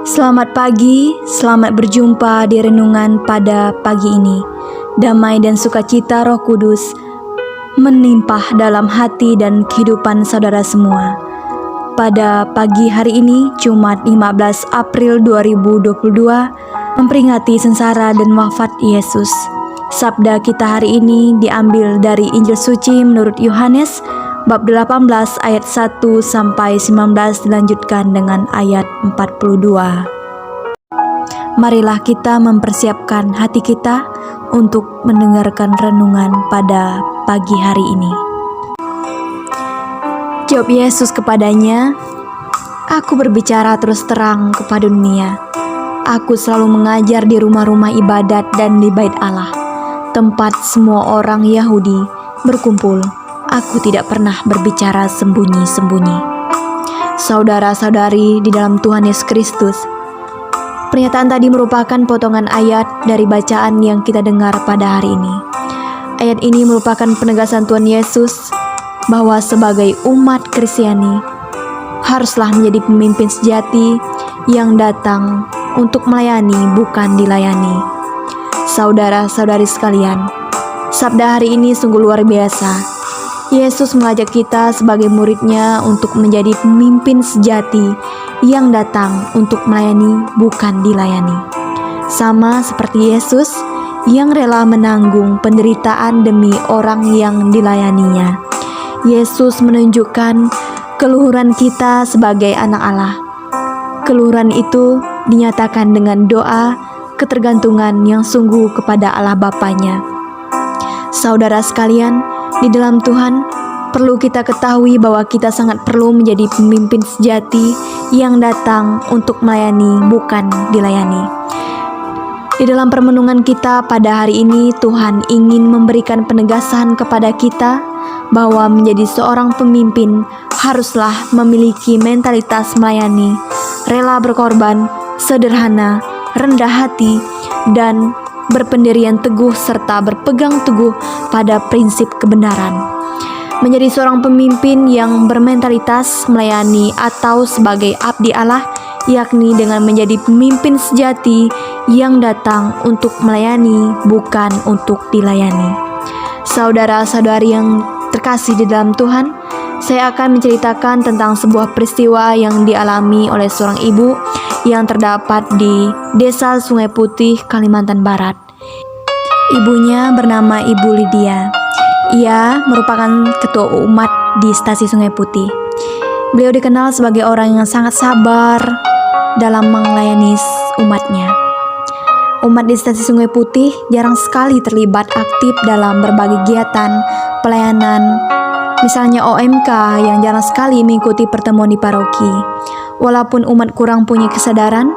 Selamat pagi, selamat berjumpa di renungan pada pagi ini. Damai dan sukacita Roh Kudus menimpah dalam hati dan kehidupan saudara semua. Pada pagi hari ini, Jumat 15 April 2022, memperingati sengsara dan wafat Yesus. Sabda kita hari ini diambil dari Injil Suci menurut Yohanes bab 18 ayat 1 sampai 19, dilanjutkan dengan ayat 42. Marilah kita mempersiapkan hati kita untuk mendengarkan renungan pada pagi hari ini. Jawab Yesus kepadanya, "Aku berbicara terus terang kepada dunia. Aku selalu mengajar di rumah-rumah ibadat dan di bait Allah, tempat semua orang Yahudi berkumpul. Aku tidak pernah berbicara sembunyi-sembunyi." Saudara-saudari di dalam Tuhan Yesus Kristus, pernyataan tadi merupakan potongan ayat dari bacaan yang kita dengar pada hari ini. Ayat ini merupakan penegasan Tuhan Yesus bahwa sebagai umat Kristiani haruslah menjadi pemimpin sejati yang datang untuk melayani, bukan dilayani. Saudara-saudari sekalian, sabda hari ini sungguh luar biasa. Yesus mengajak kita sebagai murid-Nya untuk menjadi pemimpin sejati yang datang untuk melayani, bukan dilayani. Sama seperti Yesus yang rela menanggung penderitaan demi orang yang dilayaninya. Yesus menunjukkan keluhuran kita sebagai anak Allah. Keluhuran itu dinyatakan dengan doa ketergantungan yang sungguh kepada Allah Bapanya. Saudara sekalian, di dalam Tuhan, perlu kita ketahui bahwa kita sangat perlu menjadi pemimpin sejati yang datang untuk melayani, bukan dilayani. Di dalam permenungan kita pada hari ini, Tuhan ingin memberikan penegasan kepada kita bahwa menjadi seorang pemimpin haruslah memiliki mentalitas melayani, rela berkorban, sederhana, rendah hati, dan berpendirian teguh serta berpegang teguh pada prinsip kebenaran. Menjadi seorang pemimpin yang bermentalitas melayani atau sebagai abdi Allah, yakni dengan menjadi pemimpin sejati yang datang untuk melayani, bukan untuk dilayani. Saudara-saudari yang terkasih di dalam Tuhan, saya akan menceritakan tentang sebuah peristiwa yang dialami oleh seorang ibu yang terdapat di Desa Sungai Putih, Kalimantan Barat. Ibunya bernama Ibu Lydia. Ia merupakan ketua umat di Stasi Sungai Putih. Beliau dikenal sebagai orang yang sangat sabar dalam melayani umatnya. Umat di Stasi Sungai Putih jarang sekali terlibat aktif dalam berbagai kegiatan pelayanan, misalnya OMK yang jarang sekali mengikuti pertemuan di paroki. Walaupun umat kurang punya kesadaran,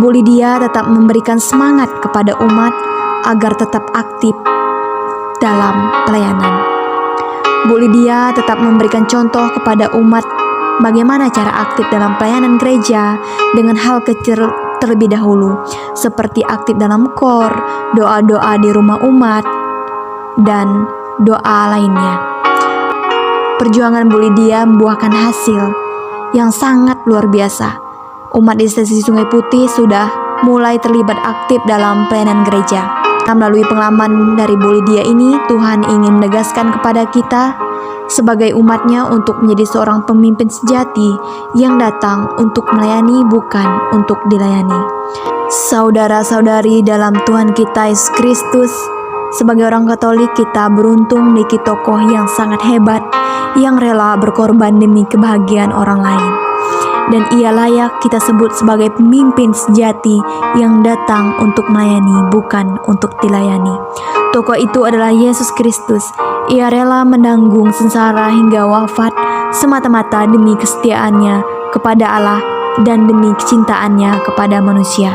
Bu Lydia tetap memberikan semangat kepada umat agar tetap aktif dalam pelayanan. Bu Lydia tetap memberikan contoh kepada umat bagaimana cara aktif dalam pelayanan gereja dengan hal kecil terlebih dahulu, seperti aktif dalam KOR, doa-doa di rumah umat, dan doa lainnya. Perjuangan Bu Lydia membuahkan hasil yang sangat luar biasa. Umat di Stasi Sungai Putih sudah mulai terlibat aktif dalam pelayanan gereja. Melalui pengalaman dari Bu Lydia ini, Tuhan ingin menegaskan kepada kita sebagai umatnya untuk menjadi seorang pemimpin sejati yang datang untuk melayani, bukan untuk dilayani. Saudara-saudari dalam Tuhan kita Yesus Kristus, sebagai orang Katolik kita beruntung memiliki tokoh yang sangat hebat yang rela berkorban demi kebahagiaan orang lain. Dan ia layak kita sebut sebagai pemimpin sejati yang datang untuk melayani, bukan untuk dilayani. Tokoh itu adalah Yesus Kristus. Ia rela menanggung sengsara hingga wafat semata-mata demi kesetiaannya kepada Allah dan demi kecintaannya kepada manusia.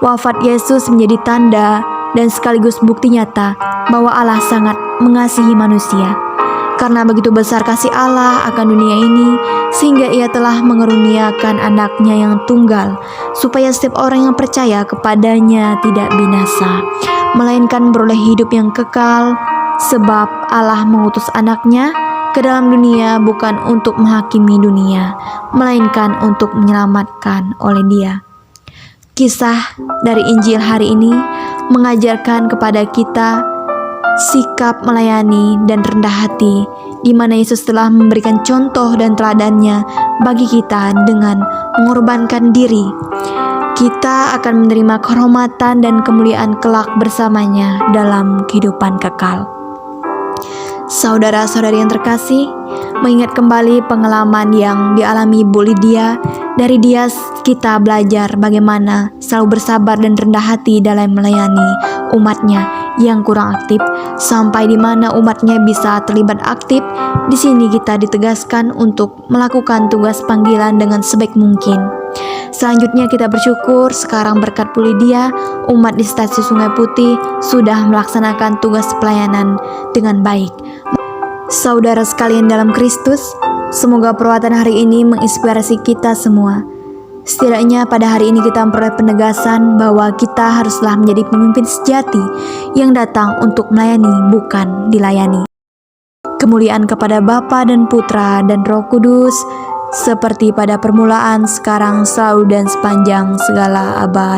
Wafat Yesus menjadi tanda dan sekaligus bukti nyata bahwa Allah sangat mengasihi manusia. Karena begitu besar kasih Allah akan dunia ini, sehingga ia telah mengeruniakan anaknya yang tunggal, supaya setiap orang yang percaya kepadanya tidak binasa, melainkan beroleh hidup yang kekal. Sebab Allah mengutus anaknya ke dalam dunia bukan untuk menghakimi dunia, melainkan untuk menyelamatkan oleh Dia. Kisah dari Injil hari ini mengajarkan kepada kita sikap melayani dan rendah hati, di mana Yesus telah memberikan contoh dan teladannya bagi kita dengan mengorbankan diri. Kita akan menerima kehormatan dan kemuliaan kelak bersamanya dalam kehidupan kekal. Saudara-saudari yang terkasih, mengingat kembali pengalaman yang dialami Bu Lydia. Dari dia kita belajar bagaimana selalu bersabar dan rendah hati dalam melayani umatnya yang kurang aktif, sampai di mana umatnya bisa terlibat aktif. Di sini kita ditegaskan untuk melakukan tugas panggilan dengan sebaik mungkin. Selanjutnya kita bersyukur sekarang berkat Bu Lydia, umat di Stasiun Sungai Putih sudah melaksanakan tugas pelayanan dengan baik. Saudara sekalian dalam Kristus, semoga perbuatan hari ini menginspirasi kita semua. Setidaknya pada hari ini kita memperoleh penegasan bahwa kita haruslah menjadi pemimpin sejati yang datang untuk melayani, bukan dilayani. Kemuliaan kepada Bapa dan Putra dan Roh Kudus, seperti pada permulaan, sekarang, selalu, dan sepanjang segala abad.